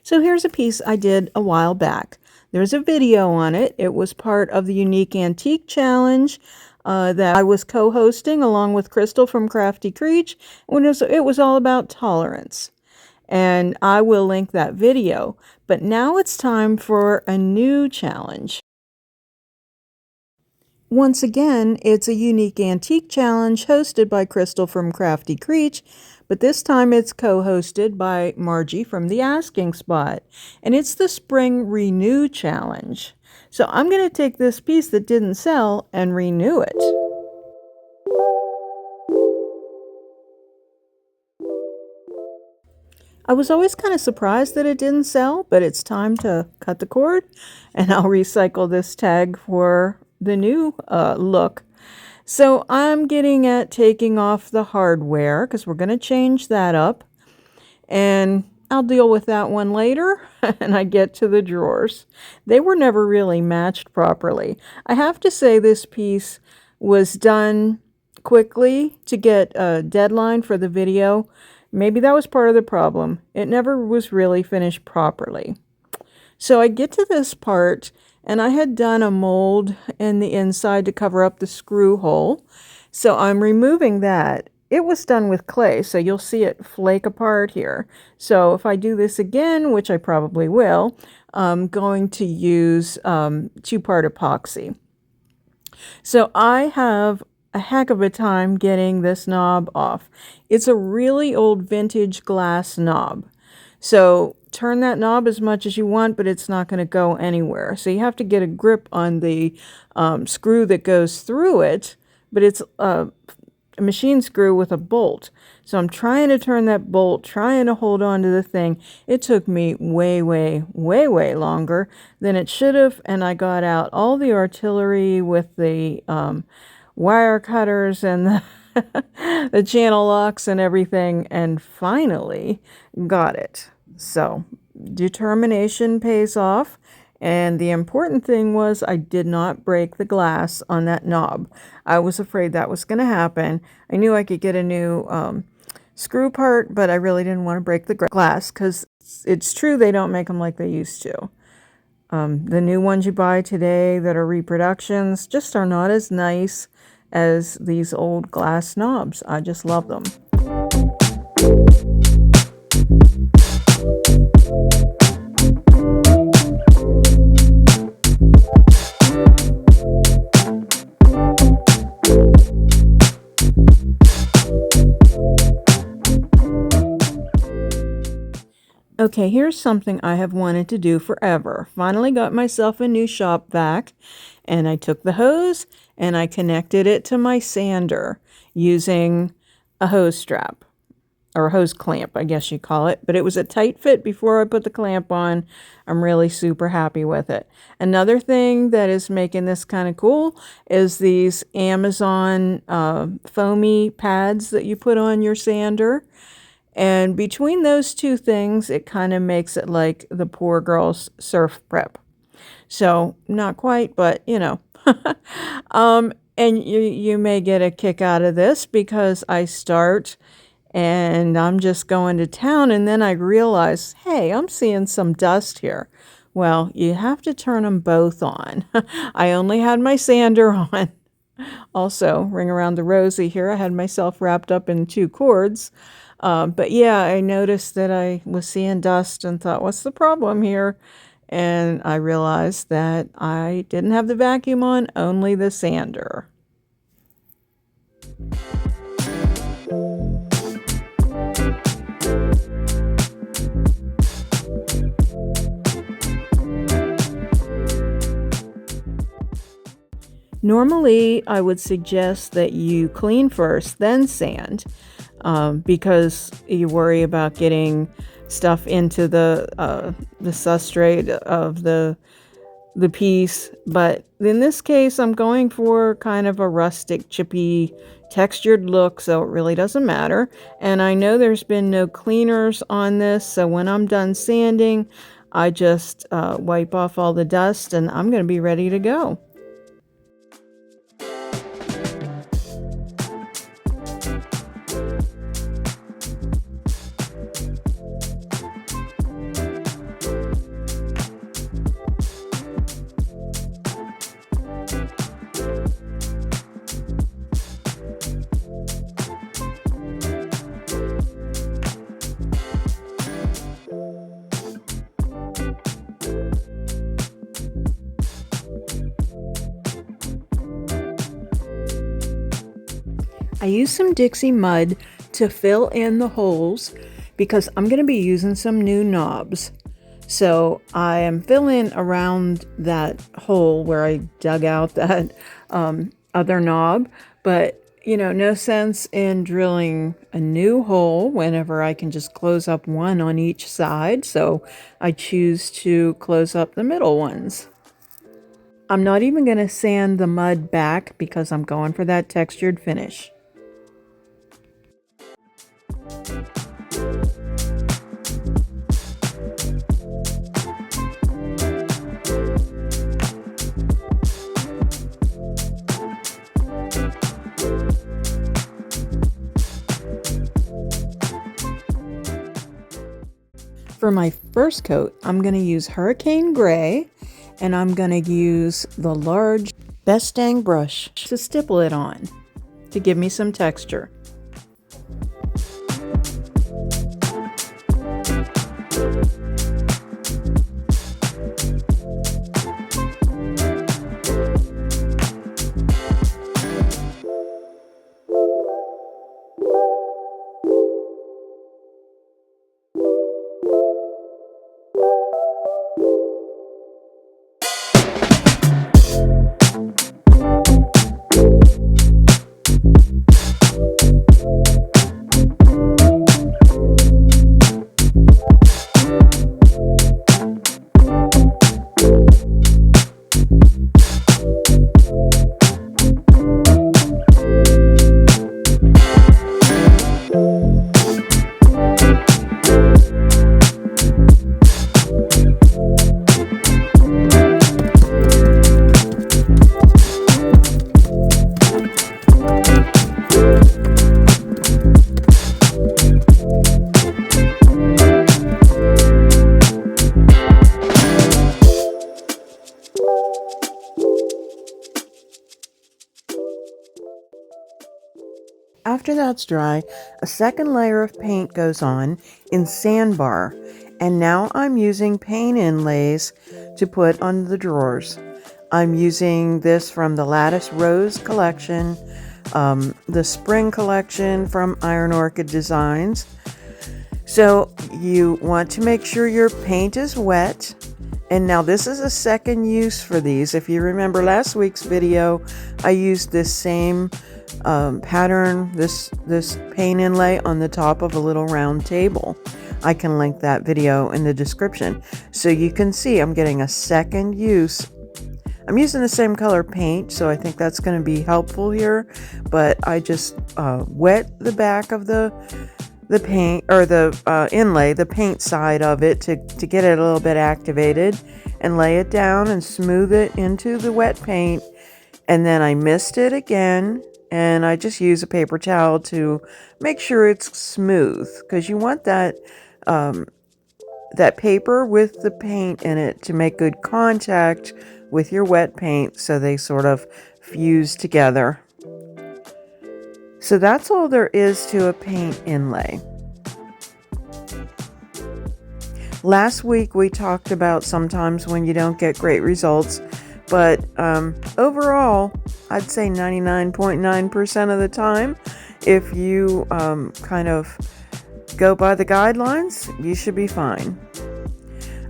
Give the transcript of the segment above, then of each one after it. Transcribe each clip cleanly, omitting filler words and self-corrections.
So here's a piece I did a while back. There's a video on it. It was part of the Unique Antique Challenge that I was co-hosting along with Krystal from Crafty Creech. It was all about tolerance. And I will link that video. But now it's time for a new challenge. Once again, it's a Unique Antique Challenge hosted by Krystal from Crafty Creech, but this time it's co-hosted by Margie from The Asking Spot, and it's the Spring Renew Challenge. So I'm going to take this piece that didn't sell and renew it. I was always kind of surprised that it didn't sell, but it's time to cut the cord, and I'll recycle this tag for the new look. So I'm getting at taking off the hardware because we're going to change that up, and I'll deal with that one later. And I get to the drawers. They were never really matched properly. I have to say this piece was done quickly to get a deadline for the video. Maybe that was part of the problem. It never was really finished properly. So I get to this part, and I had done a mold in the inside to cover up the screw hole. So I'm removing that. It was done with clay, so you'll see it flake apart here. So if I do this again, which I probably will, I'm going to use two-part epoxy. So I have a heck of a time getting this knob off. It's a really old vintage glass knob. So turn that knob as much as you want, but it's not going to go anywhere. So you have to get a grip on the screw that goes through it, but it's a machine screw with a bolt. So I'm trying to turn that bolt, trying to hold on to the thing. It took me way longer than it should have, and I got out all the artillery with the wire cutters and the channel locks and everything, and finally got it. So determination pays off, and the important thing was I did not break the glass on that knob. I was afraid that was going to happen. I knew I could get a new screw part, but I really didn't want to break the glass because it's true they don't make them like they used to. The new ones you buy today that are reproductions just are not as nice as these old glass knobs. I just love them. Okay, here's something I have wanted to do forever. Finally got myself a new shop vac, and I took the hose and I connected it to my sander using a hose strap, or a hose clamp, I guess you call it. But it was a tight fit before I put the clamp on. I'm really super happy with it. Another thing that is making this kind of cool is these Amazon foamy pads that you put on your sander. And between those two things, it kind of makes it like the poor girl's surf prep. So not quite, but you know. And you may get a kick out of this because I start and I'm just going to town, and then I realize, hey, I'm seeing some dust here. Well, you have to turn them both on. I only had my sander on. Also, ring around the rosy here. I had myself wrapped up in 2 cords. But yeah, I noticed that I was seeing dust and thought, what's the problem here? And I realized that I didn't have the vacuum on, only the sander. Normally, I would suggest that you clean first, then sand, because you worry about getting stuff into the substrate of the piece. But in this case, I'm going for kind of a rustic, chippy, textured look, so it really doesn't matter. And I know there's been no cleaners on this, so when I'm done sanding, I just wipe off all the dust, and I'm going to be ready to go. I used some Dixie mud to fill in the holes because I'm going to be using some new knobs. So I am filling around that hole where I dug out that other knob, but no sense in drilling a new hole whenever I can just close up one on each side. So I choose to close up the middle ones. I'm not even going to sand the mud back because I'm going for that textured finish. For my first coat, I'm going to use Hurricane Gray, and I'm going to use the large Best Dang brush to stipple it on to give me some texture. After that's dry, a second layer of paint goes on in sandbar, and now I'm using paint inlays to put on the drawers. I'm using this from the Lattice Rose collection, the Spring collection from Iron Orchid Designs. So you want to make sure your paint is wet. And now this is a second use for these. If you remember last week's video, I used this same pattern, this paint inlay on the top of a little round table. I can link that video in the description. So you can see I'm getting a second use. I'm using the same color paint, so I think that's going to be helpful here. But I just wet the back of the paint, or the inlay, the paint side of it to get it a little bit activated, and lay it down and smooth it into the wet paint. And then I mist it again, and I just use a paper towel to make sure it's smooth, because you want that that paper with the paint in it to make good contact with your wet paint so they sort of fuse together. So that's all there is to a paint inlay. Last week we talked about sometimes when you don't get great results, but overall I'd say 99.9% of the time, if you kind of go by the guidelines, you should be fine.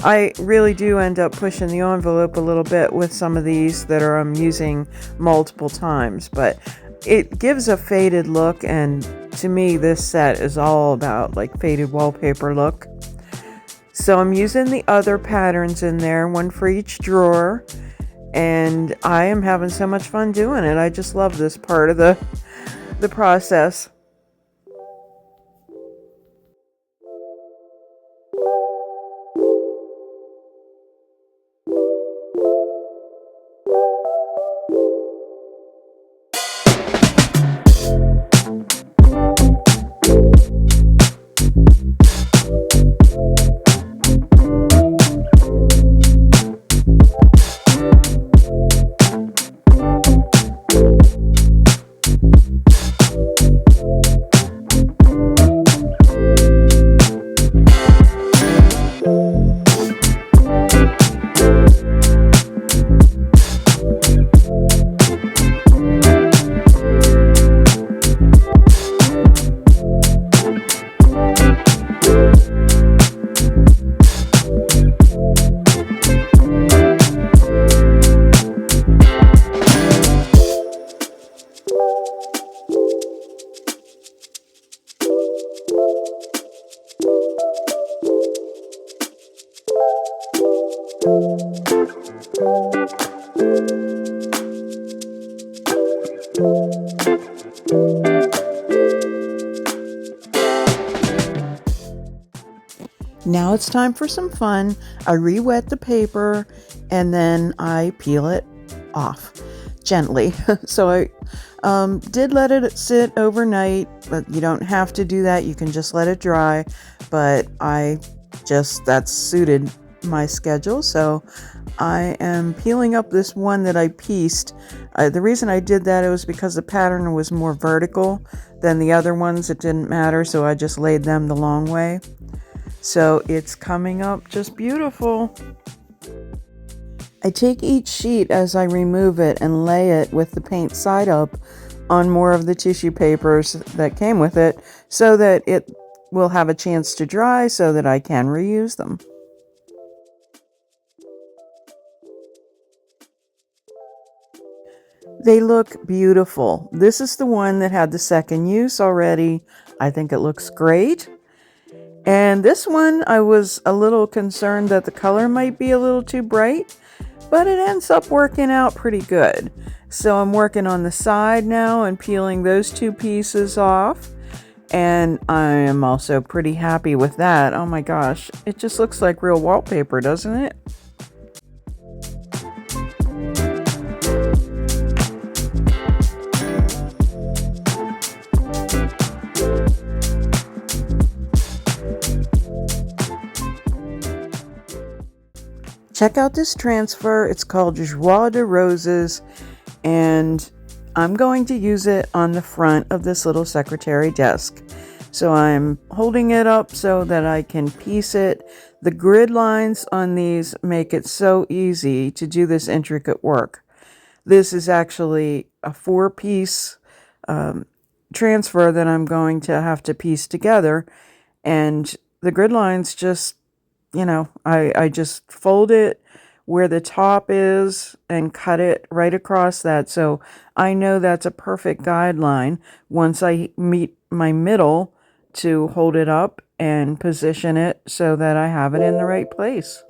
I really do end up pushing the envelope a little bit with some of these that I'm using multiple times, but it gives a faded look, and to me this set is all about like faded wallpaper look. So I'm using the other patterns in there, one for each drawer, and I am having so much fun doing it. I just love this part of the process. Now it's time for some fun. I re-wet the paper and then I peel it off gently. So I did let it sit overnight, but you don't have to do that. You can just let it dry. But that suited my schedule. So I am peeling up this one that I pieced. The reason I did that, it was because the pattern was more vertical than the other ones. It didn't matter, so I just laid them the long way. So it's coming up just beautiful. I take each sheet as I remove it and lay it with the paint side up on more of the tissue papers that came with it so that it will have a chance to dry so that I can reuse them. They look beautiful. This is the one that had the second use already. I think it looks great. And this one, I was a little concerned that the color might be a little too bright, but it ends up working out pretty good. So I'm working on the side now and peeling those two pieces off. And I am also pretty happy with that. Oh my gosh, it just looks like real wallpaper, doesn't it? Check out this transfer. It's called Joie de Roses, and I'm going to use it on the front of this little secretary desk. So I'm holding it up so that I can piece it. The grid lines on these make it so easy to do this intricate work. This is actually a 4-piece transfer that I'm going to have to piece together, and the grid lines just, I just fold it where the top is and cut it right across that. So I know that's a perfect guideline once I meet my middle to hold it up and position it so that I have it in the right place.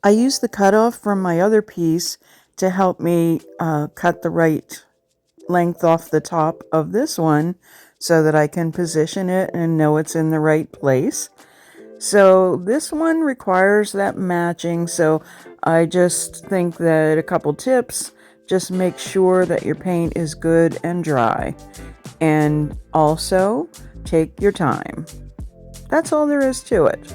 I used the cutoff from my other piece to help me cut the right length off the top of this one so that I can position it and know it's in the right place. So this one requires that matching, so I just think that a couple tips: just make sure that your paint is good and dry, and also take your time. That's all there is to it.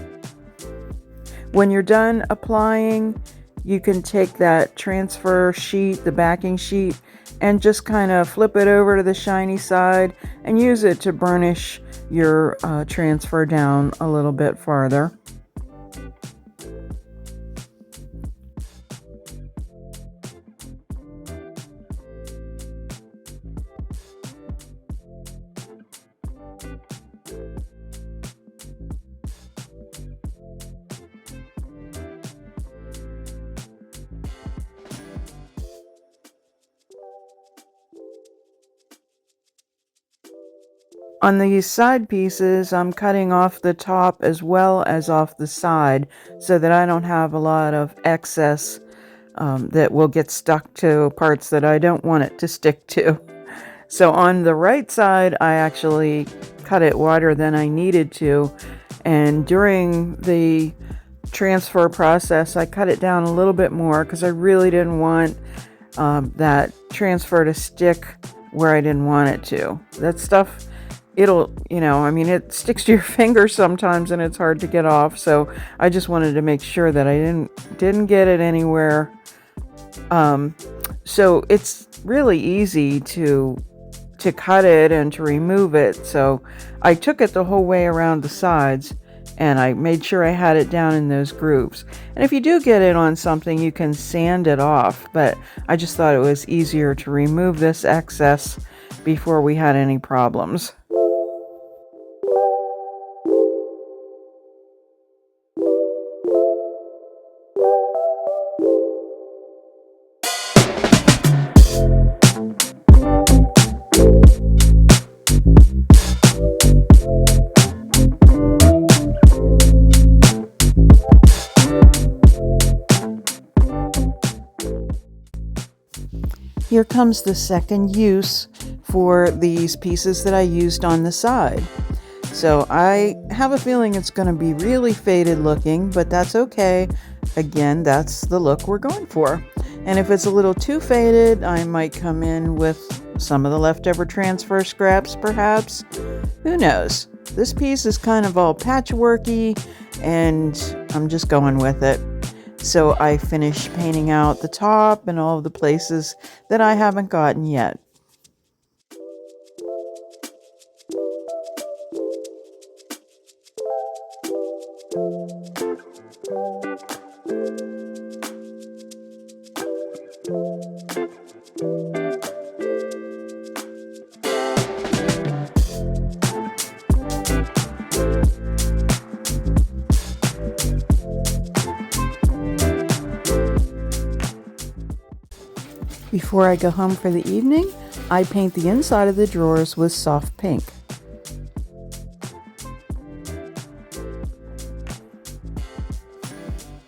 When you're done applying, you can take that transfer sheet, the backing sheet, and just kind of flip it over to the shiny side and use it to burnish your transfer down a little bit farther. On these side pieces, I'm cutting off the top as well as off the side so that I don't have a lot of excess that will get stuck to parts that I don't want it to stick to. So on the right side, I actually cut it wider than I needed to, and during the transfer process, I cut it down a little bit more because I really didn't want that transfer to stick where I didn't want it to. That stuff, it'll, I mean, it sticks to your finger sometimes and it's hard to get off. So I just wanted to make sure that I didn't get it anywhere. So it's really easy to cut it and to remove it. So I took it the whole way around the sides and I made sure I had it down in those grooves. And if you do get it on something, you can sand it off, but I just thought it was easier to remove this excess before we had any problems. Here comes the second use for these pieces that I used on the side. So I have a feeling it's going to be really faded looking, but that's okay. Again, that's the look we're going for. And if it's a little too faded, I might come in with some of the leftover transfer scraps perhaps. Who knows? This piece is kind of all patchworky and I'm just going with it. So I finished painting out the top and all of the places that I haven't gotten yet. Before I go home for the evening, I paint the inside of the drawers with soft pink.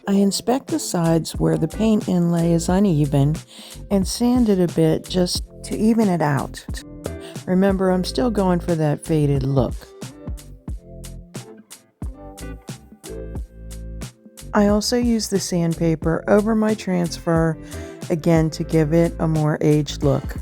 I inspect the sides where the paint inlay is uneven and sand it a bit just to even it out. Remember, I'm still going for that faded look. I also use the sandpaper over my transfer again to give it a more aged look.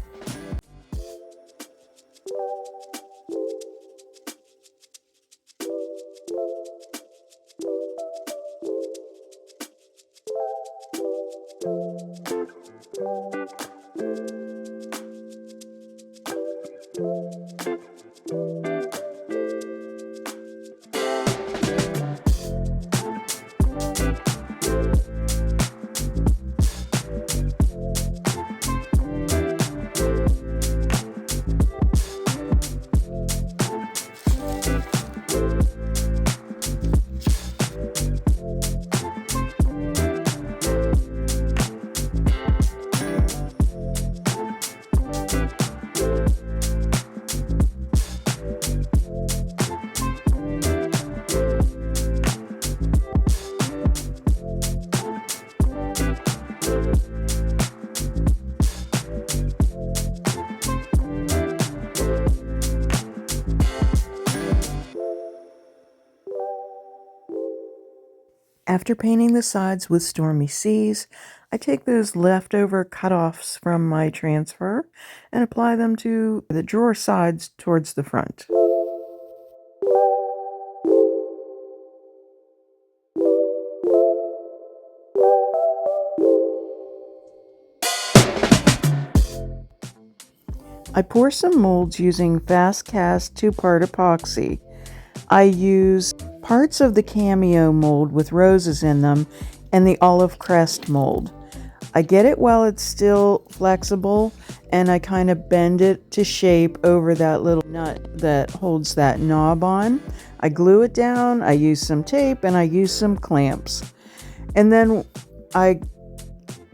After painting the sides with Stormy Seas, I take those leftover cutoffs from my transfer and apply them to the drawer sides towards the front. I pour some molds using fast cast 2-part epoxy. I use parts of the Cameo mold with roses in them and the olive crest mold. I get it while it's still flexible and I kind of bend it to shape over that little nut that holds that knob on. I glue it down, I use some tape, and I use some clamps. And then I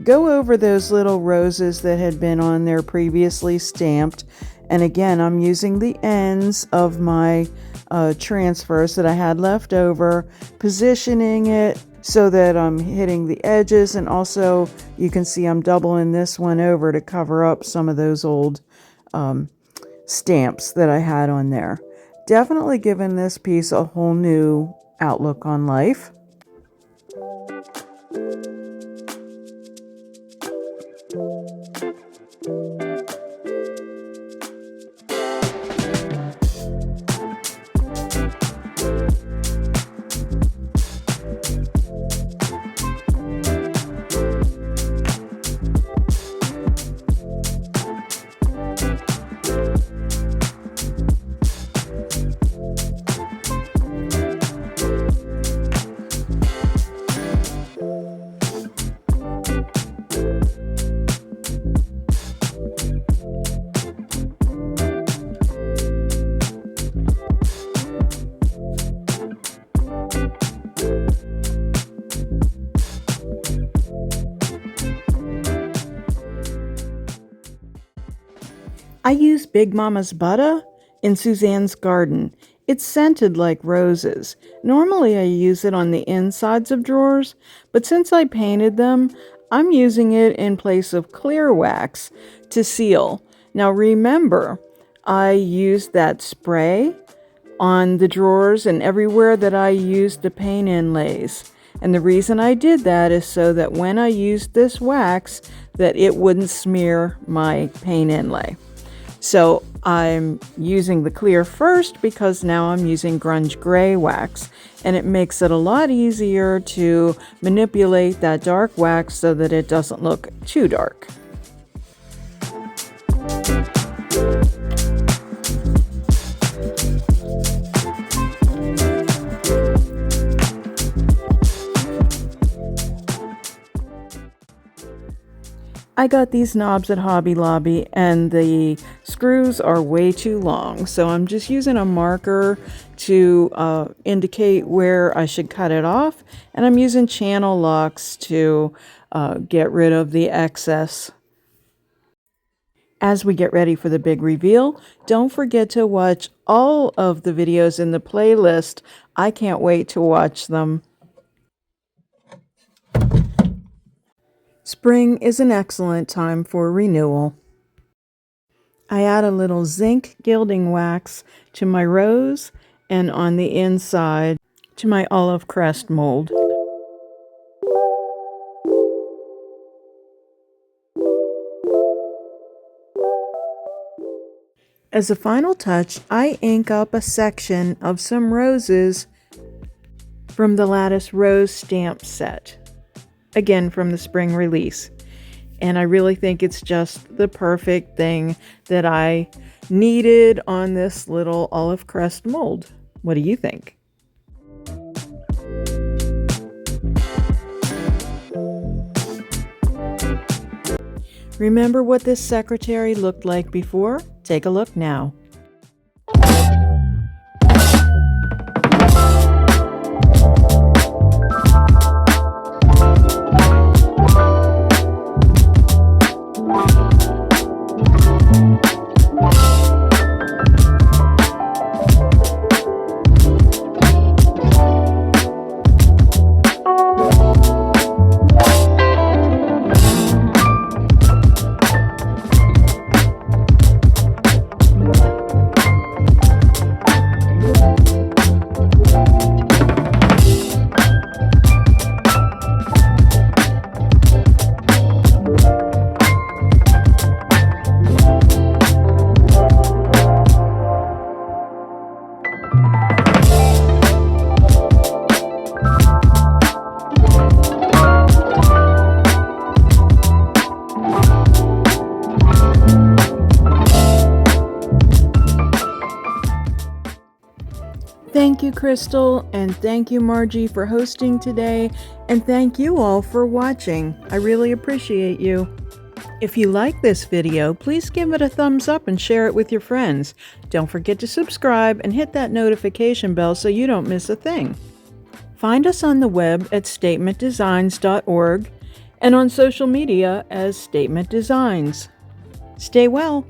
go over those little roses that had been on there previously stamped. And again, I'm using the ends of my transfers that I had left over, positioning it so that I'm hitting the edges, and also you can see I'm doubling this one over to cover up some of those old stamps that I had on there. Definitely giving this piece a whole new outlook on life. I use Big Mama's Butter in Suzanne's garden. It's scented like roses. Normally I use it on the insides of drawers, but since I painted them, I'm using it in place of clear wax to seal. Now remember, I used that spray on the drawers and everywhere that I used the paint inlays. And the reason I did that is so that when I used this wax, that it wouldn't smear my paint inlay. So I'm using the clear first because now I'm using grunge gray wax, and it makes it a lot easier to manipulate that dark wax so that it doesn't look too dark. I got these knobs at Hobby Lobby and the screws are way too long, so I'm just using a marker to indicate where I should cut it off, and I'm using channel locks to get rid of the excess. As we get ready for the big reveal, don't forget to watch all of the videos in the playlist. I can't wait to watch them. Spring is an excellent time for renewal. I add a little zinc gilding wax to my rose and on the inside to my olive crest mold. As a final touch, I ink up a section of some roses from the Lattice Rose stamp set. Again, from the spring release. And I really think it's just the perfect thing that I needed on this little olive crest mold. What do you think? Remember what this secretary looked like before? Take a look now. Thank you, Krystal, and thank you, Margie, for hosting today, and thank you all for watching. I really appreciate you. If you like this video, please give it a thumbs up and share it with your friends. Don't forget to subscribe and hit that notification bell so you don't miss a thing. Find us on the web at statementdesigns.org and on social media as Statement Designs. Stay well.